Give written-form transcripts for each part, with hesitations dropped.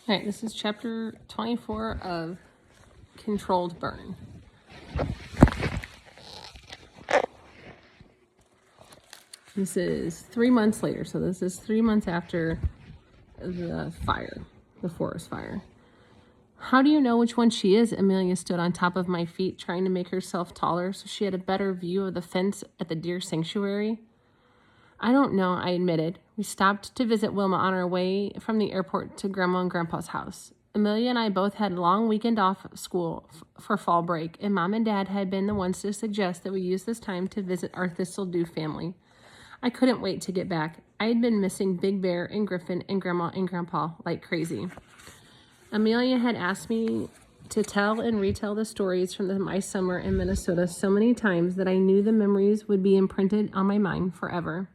All right, this is chapter 24 of Controlled Burn. This is 3 months later, so this is 3 months after the fire, the forest fire. How do you know which one she is? Amelia stood on top of my feet, trying to make herself taller so she had a better view of the fence at the deer sanctuary. I don't know, I admitted. We stopped to visit Wilma on our way from the airport to Grandma and Grandpa's house. Amelia and I both had a long weekend off school for fall break, and Mom and Dad had been the ones to suggest that we use this time to visit our Thistledew family. I couldn't wait to get back. I had been missing Big Bear and Griffin and Grandma and Grandpa like crazy. Amelia had asked me to tell and retell the stories from my summer in Minnesota so many times that I knew the memories would be imprinted on my mind forever.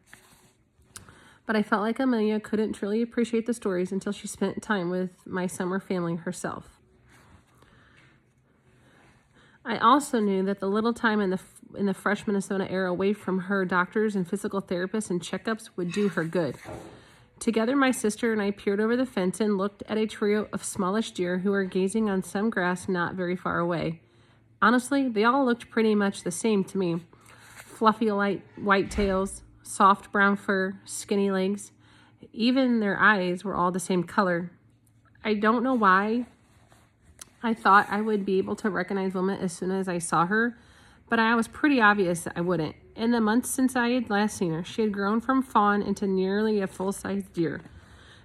But I felt like Amelia couldn't truly appreciate the stories until she spent time with my summer family herself. I also knew that the little time in the fresh Minnesota air away from her doctors and physical therapists and checkups would do her good. Together, my sister and I peered over the fence and looked at a trio of smallish deer who were gazing on some grass not very far away. Honestly, they all looked pretty much the same to me. Fluffy light white tails, soft brown fur, skinny legs. Even their eyes were all the same color. I don't know why I thought I would be able to recognize Wilma as soon as I saw her, but I was pretty obvious I wouldn't. In the months since I had last seen her, she had grown from fawn into nearly a full-sized deer.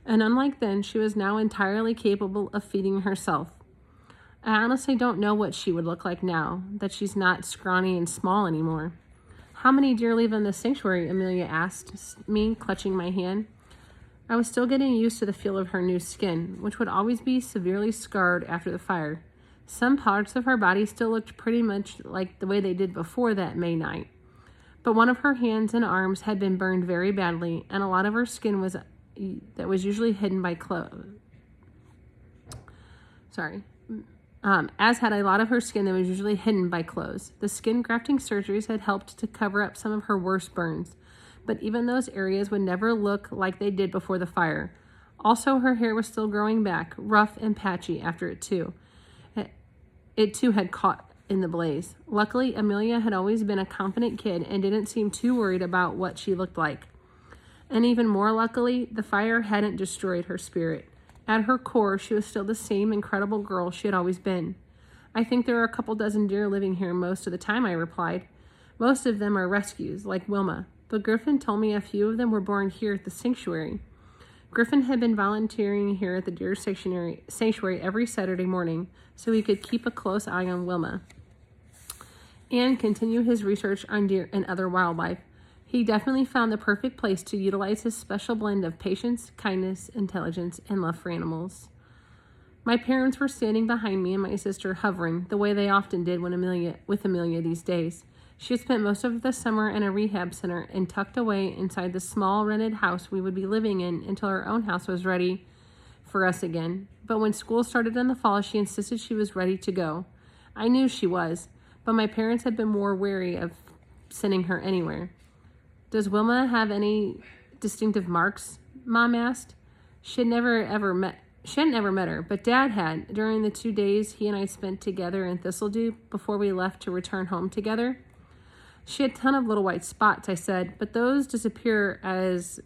And unlike then, she was now entirely capable of feeding herself. I honestly don't know what she would look like now that she's not scrawny and small anymore. How many deer live in the sanctuary? Amelia asked me, clutching my hand. I was still getting used to the feel of her new skin, which would always be severely scarred after the fire. Some parts of her body still looked pretty much like the way they did before that May night. But one of her hands and arms had been burned very badly, and a lot of her skin was usually hidden by clothes. As had a lot of her skin that was usually hidden by clothes. The skin grafting surgeries had helped to cover up some of her worst burns, but even those areas would never look like they did before the fire. Also, her hair was still growing back, rough and patchy after it too. It too had caught in the blaze. Luckily, Amelia had always been a confident kid and didn't seem too worried about what she looked like. And even more luckily, the fire hadn't destroyed her spirit. At her core, she was still the same incredible girl she had always been. I think there are a couple dozen deer living here most of the time, I replied. Most of them are rescues, like Wilma, but Griffin told me a few of them were born here at the sanctuary. Griffin had been volunteering here at the deer sanctuary every Saturday morning so he could keep a close eye on Wilma and continue his research on deer and other wildlife. He definitely found the perfect place to utilize his special blend of patience, kindness, intelligence, and love for animals. My parents were standing behind me and my sister hovering, the way they often did with Amelia these days. She had spent most of the summer in a rehab center and tucked away inside the small rented house we would be living in until our own house was ready for us again. But when school started in the fall, she insisted she was ready to go. I knew she was, but my parents had been more wary of sending her anywhere. Does Wilma have any distinctive marks? Mom asked. She hadn't ever met her, but Dad had during the 2 days he and I spent together in Thistledew before we left to return home together. She had a ton of little white spots, I said, but those disappear as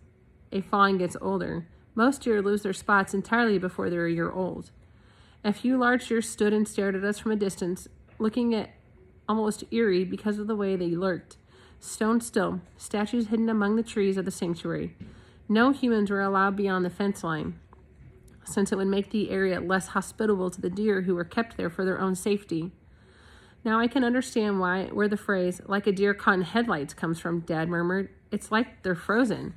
a fawn gets older. Most deer lose their spots entirely before they're a year old. A few large deer stood and stared at us from a distance, looking at almost eerie because of the way they lurked. Stone still, statues hidden among the trees of the sanctuary. No humans were allowed beyond the fence line, since it would make the area less hospitable to the deer who were kept there for their own safety. Now I can understand where the phrase, like a deer caught in headlights, comes from, Dad murmured. It's like they're frozen.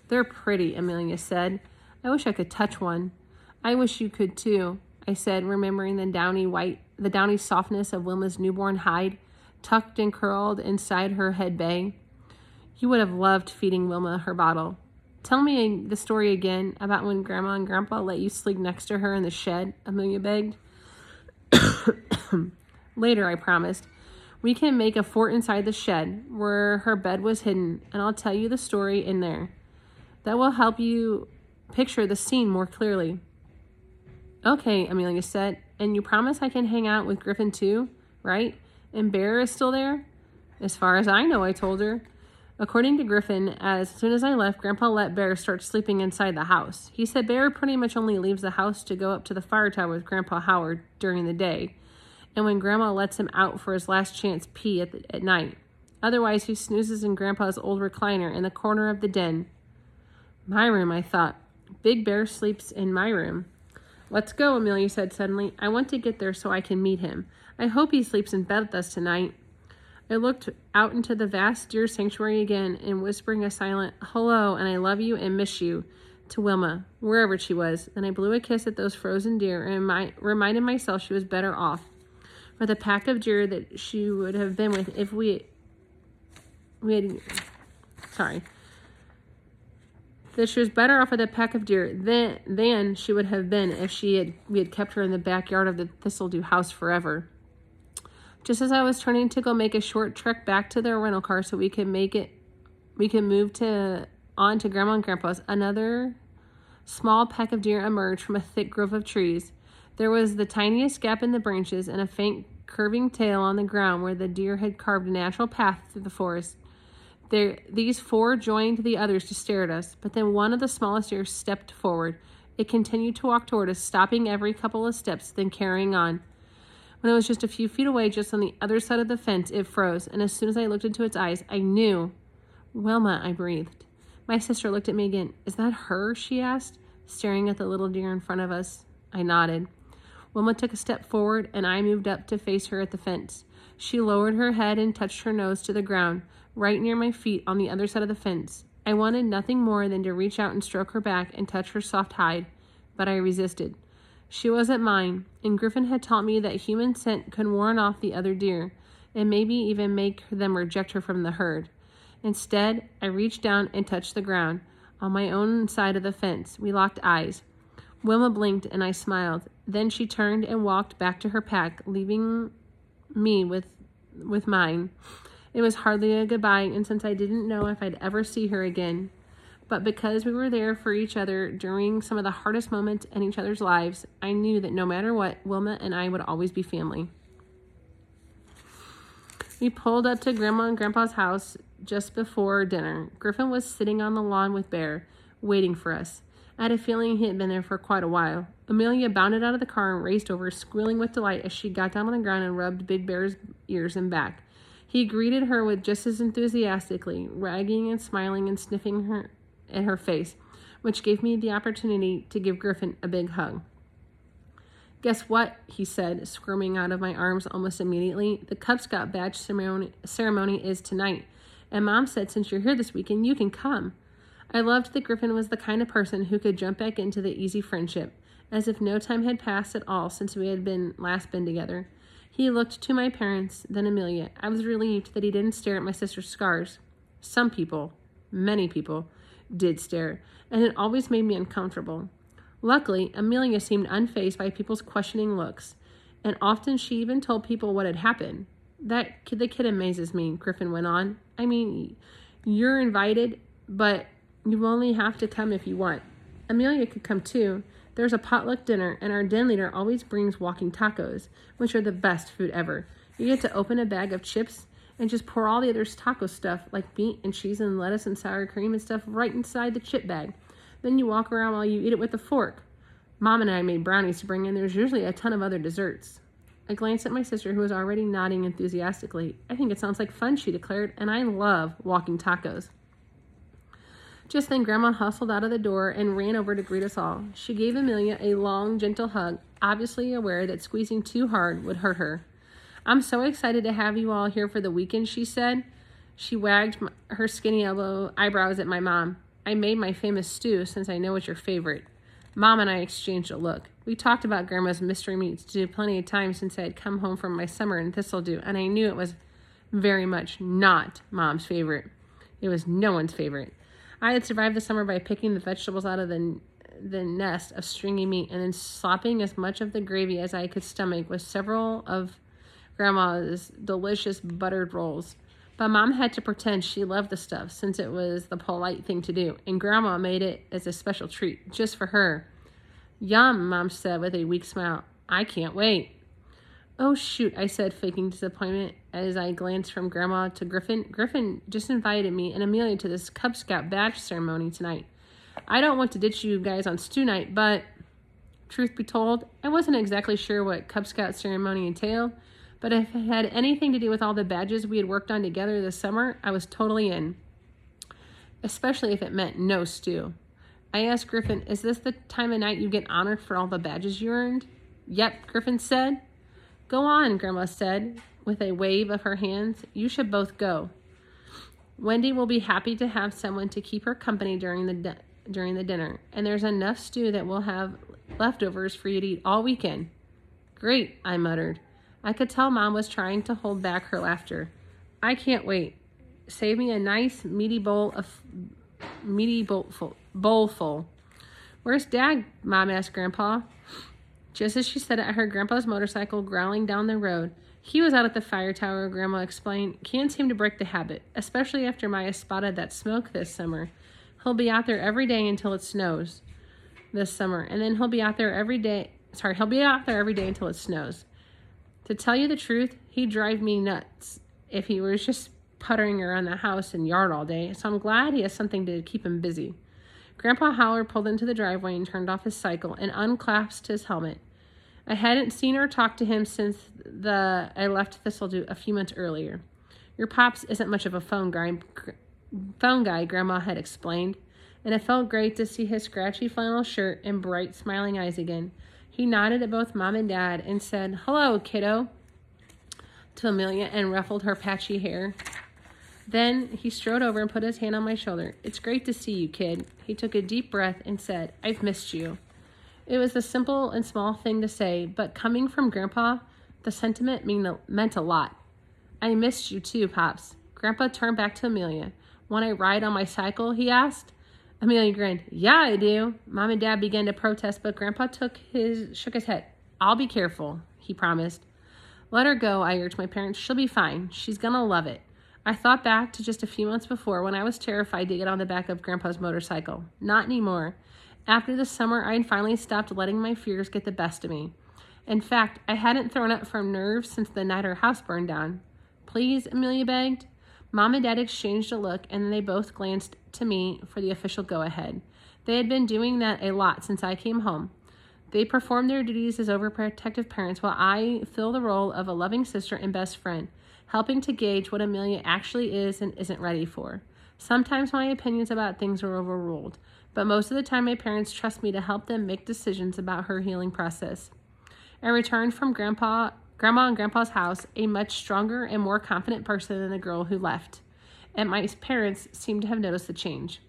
They're pretty, Amelia said. I wish I could touch one. I wish you could too, I said, remembering the downy softness of Wilma's newborn hide, tucked and curled inside her head bag. You would have loved feeding Wilma her bottle. Tell me the story again about when Grandma and Grandpa let you sleep next to her in the shed, Amelia begged. Later, I promised. We can make a fort inside the shed where her bed was hidden, and I'll tell you the story in there. That will help you picture the scene more clearly. Okay, Amelia said, and you promise I can hang out with Griffin too, right? And Bear is still there? As far as I know, I told her. According to Griffin, as soon as I left, Grandpa let Bear start sleeping inside the house. He said Bear pretty much only leaves the house to go up to the fire tower with Grandpa Howard during the day, and when Grandma lets him out for his last chance pee at night. Otherwise, he snoozes in Grandpa's old recliner in the corner of the den. My room, I thought. Big Bear sleeps in my room. Let's go, Amelia said suddenly. I want to get there so I can meet him. I hope he sleeps in bed with us tonight. I looked out into the vast deer sanctuary again and whispering a silent hello and I love you and miss you to Wilma, wherever she was. Then I blew a kiss at those frozen deer and reminded myself she was better off with a pack of deer that she would have been with if that she was better off with a pack of deer than she would have been if we had kept her in the backyard of the Thistledew house forever. Just as I was turning to go make a short trek back to their rental car so we could move on to Grandma and Grandpa's, another small pack of deer emerged from a thick grove of trees. There was the tiniest gap in the branches and a faint curving tail on the ground where the deer had carved a natural path through the forest. These four joined the others to stare at us, but then one of the smallest deer stepped forward. It continued to walk toward us, stopping every couple of steps, then carrying on. When it was just a few feet away, just on the other side of the fence, it froze, and as soon as I looked into its eyes, I knew. Wilma, I breathed. My sister looked at me again. Is that her? She asked, staring at the little deer in front of us. I nodded. Wilma took a step forward, and I moved up to face her at the fence. She lowered her head and touched her nose to the ground, right near my feet on the other side of the fence. I wanted nothing more than to reach out and stroke her back and touch her soft hide, but I resisted. She wasn't mine, and Griffin had taught me that human scent could warn off the other deer, and maybe even make them reject her from the herd. Instead, I reached down and touched the ground, on my own side of the fence. We locked eyes. Wilma blinked, and I smiled. Then she turned and walked back to her pack, leaving me with mine. It was hardly a goodbye, and since I didn't know if I'd ever see her again, but because we were there for each other during some of the hardest moments in each other's lives, I knew that no matter what, Wilma and I would always be family. We pulled up to Grandma and Grandpa's house just before dinner. Griffin was sitting on the lawn with Bear, waiting for us. I had a feeling he had been there for quite a while. Amelia bounded out of the car and raced over, squealing with delight as she got down on the ground and rubbed Big Bear's ears and back. He greeted her with just as enthusiastically, wagging and smiling and sniffing her at her face, which gave me the opportunity to give Griffin a big hug. Guess what? He said, squirming out of my arms almost immediately. The Cub Scout badge ceremony is tonight, and Mom said since you're here this weekend, you can come. I loved that Griffin was the kind of person who could jump back into the easy friendship, as if no time had passed at all since we had last been together. He looked to my parents, then Amelia. I was relieved that he didn't stare at my sister's scars. Some people, many people, did stare, and it always made me uncomfortable. Luckily, Amelia seemed unfazed by people's questioning looks, and often she even told people what had happened. The kid amazes me, Griffin went on. I mean, you're invited, but you only have to come if you want. Amelia could come too. There's a potluck dinner, and our den leader always brings walking tacos, which are the best food ever. You get to open a bag of chips and just pour all the other taco stuff, like meat and cheese and lettuce and sour cream and stuff, right inside the chip bag. Then you walk around while you eat it with a fork. Mom and I made brownies to bring in. There's usually a ton of other desserts. I glanced at my sister, who was already nodding enthusiastically. I think it sounds like fun, she declared, and I love walking tacos. Just then, Grandma hustled out of the door and ran over to greet us all. She gave Amelia a long, gentle hug, obviously aware that squeezing too hard would hurt her. I'm so excited to have you all here for the weekend, she said. She wagged her skinny eyebrows at my mom. I made my famous stew since I know it's your favorite. Mom and I exchanged a look. We talked about Grandma's mystery meats plenty of times since I had come home from my summer in Thistledew, and I knew it was very much not Mom's favorite. It was no one's favorite. I had survived the summer by picking the vegetables out of the nest of stringy meat and then slopping as much of the gravy as I could stomach with several of Grandma's delicious buttered rolls. But Mom had to pretend she loved the stuff since it was the polite thing to do, and Grandma made it as a special treat just for her. Yum, Mom said with a weak smile. I can't wait. Oh, shoot, I said, faking disappointment as I glanced from Grandma to Griffin. Griffin just invited me and Amelia to this Cub Scout badge ceremony tonight. I don't want to ditch you guys on stew night, but truth be told, I wasn't exactly sure what Cub Scout ceremony entailed, but if it had anything to do with all the badges we had worked on together this summer, I was totally in, especially if it meant no stew. I asked Griffin, is this the time of night you get honored for all the badges you earned? Yep, Griffin said. Go on, Grandma said, with a wave of her hands. You should both go. Wendy will be happy to have someone to keep her company during the dinner, and there's enough stew that we'll have leftovers for you to eat all weekend. Great, I muttered. I could tell Mom was trying to hold back her laughter. I can't wait. Save me a nice meaty bowl full. Where's Dad? Mom asked Grandpa. Just as she said it, I heard Grandpa's motorcycle growling down the road. He was out at the fire tower, Grandma explained. Can't seem to break the habit, especially after Maya spotted that smoke this summer. He'll be out there every day until it snows this summer, and then he'll be out there every day until it snows. To tell you the truth, he'd drive me nuts if he was just puttering around the house and yard all day, so I'm glad he has something to keep him busy. Grandpa Howard pulled into the driveway and turned off his cycle and unclasped his helmet. I hadn't seen or talked to him since I left Thistledew a few months earlier. Your pops isn't much of a phone guy, Grandma had explained, and it felt great to see his scratchy flannel shirt and bright, smiling eyes again. He nodded at both Mom and Dad and said, "Hello, kiddo," to Amelia and ruffled her patchy hair. Then he strode over and put his hand on my shoulder. It's great to see you, kid. He took a deep breath and said, I've missed you. It was a simple and small thing to say, but coming from Grandpa, the sentiment meant a lot. I missed you too, Pops. Grandpa turned back to Amelia. Want to ride on my cycle? He asked. Amelia grinned. Yeah, I do. Mom and Dad began to protest, but Grandpa shook his head. I'll be careful, he promised. Let her go, I urged my parents. She'll be fine. She's gonna love it. I thought back to just a few months before when I was terrified to get on the back of Grandpa's motorcycle. Not anymore. After the summer, I had finally stopped letting my fears get the best of me. In fact, I hadn't thrown up from nerves since the night our house burned down. Please, Amelia begged. Mom and Dad exchanged a look, and then they both glanced to me for the official go-ahead. They had been doing that a lot since I came home. They performed their duties as overprotective parents while I fill the role of a loving sister and best friend, helping to gauge what Amelia actually is and isn't ready for. Sometimes my opinions about things are overruled, but most of the time my parents trust me to help them make decisions about her healing process. I returned from Grandma and Grandpa's house a much stronger and more confident person than the girl who left, and my parents seemed to have noticed the change.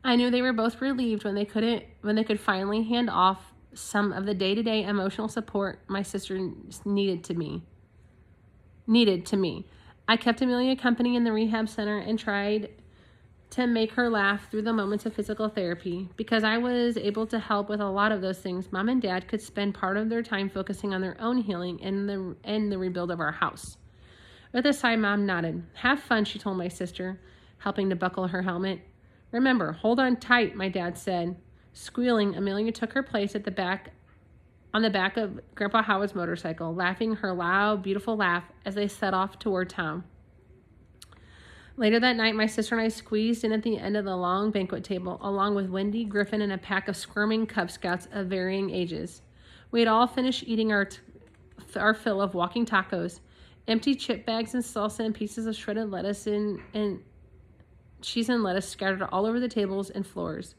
I knew they were both relieved when they could finally hand off some of the day-to-day emotional support my sister needed to me. I kept Amelia company in the rehab center and tried to make her laugh through the moments of physical therapy. Because I was able to help with a lot of those things, Mom and Dad could spend part of their time focusing on their own healing and the rebuild of our house. With a sigh, Mom nodded. Have fun, she told my sister, helping to buckle her helmet. Remember, hold on tight, my dad said. Squealing, Amelia took her place on the back of Grandpa Howard's motorcycle, laughing her loud, beautiful laugh as they set off toward town. Later that night, my sister and I squeezed in at the end of the long banquet table, along with Wendy, Griffin, and a pack of squirming Cub Scouts of varying ages. We had all finished eating our fill of walking tacos, empty chip bags and salsa and pieces of shredded lettuce and cheese and lettuce scattered all over the tables and floors.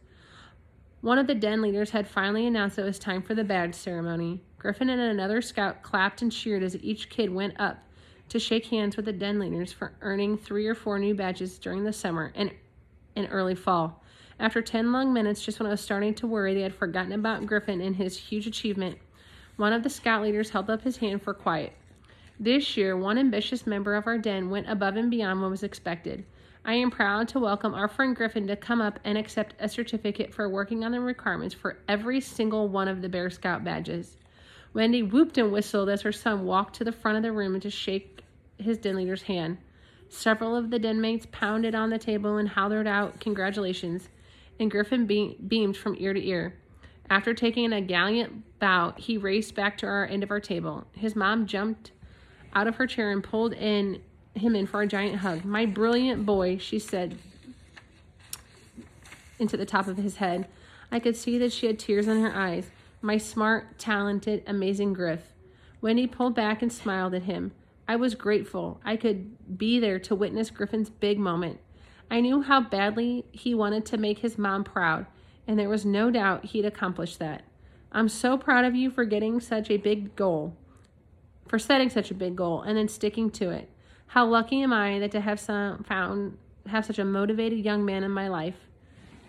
One of the den leaders had finally announced it was time for the badge ceremony. Griffin and another scout clapped and cheered as each kid went up to shake hands with the den leaders for earning 3 or 4 new badges during the summer and early fall. After 10 long minutes, just when I was starting to worry they had forgotten about Griffin and his huge achievement, one of the scout leaders held up his hand for quiet. This year, one ambitious member of our den went above and beyond what was expected. I am proud to welcome our friend Griffin to come up and accept a certificate for working on the requirements for every single one of the Bear Scout badges. Wendy whooped and whistled as her son walked to the front of the room to shake his den leader's hand. Several of the den mates pounded on the table and hollered out congratulations, and Griffin beamed from ear to ear. After taking a gallant bow, he raced back to our end of our table. His mom jumped out of her chair and pulled him in for a giant hug. "My brilliant boy," she said into the top of his head. I could see that she had tears in her eyes. "My smart, talented, amazing Griff." Wendy pulled back and smiled at him. I was grateful I could be there to witness Griffin's big moment. I knew how badly he wanted to make his mom proud, and there was no doubt he'd accomplish that. "I'm so proud of you for setting such a big goal and then sticking to it. How lucky am I that to have such a motivated young man in my life."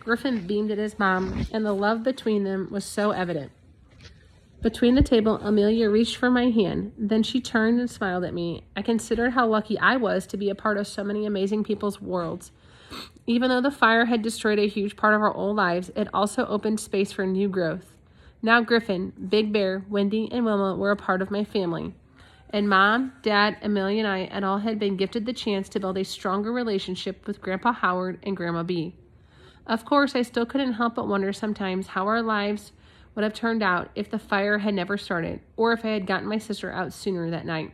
Griffin beamed at his mom, and the love between them was so evident. Between the table, Amelia reached for my hand. Then she turned and smiled at me. I considered how lucky I was to be a part of so many amazing people's worlds. Even though the fire had destroyed a huge part of our old lives, it also opened space for new growth. Now Griffin, Big Bear, Wendy, and Wilma were a part of my family. And Mom, Dad, Amelia, and I all had been gifted the chance to build a stronger relationship with Grandpa Howard and Grandma Bee. Of course, I still couldn't help but wonder sometimes how our lives would have turned out if the fire had never started, or if I had gotten my sister out sooner that night.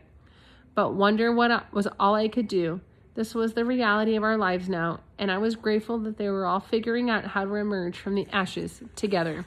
But wonder was all I could do. This was the reality of our lives now, and I was grateful that they were all figuring out how to emerge from the ashes together.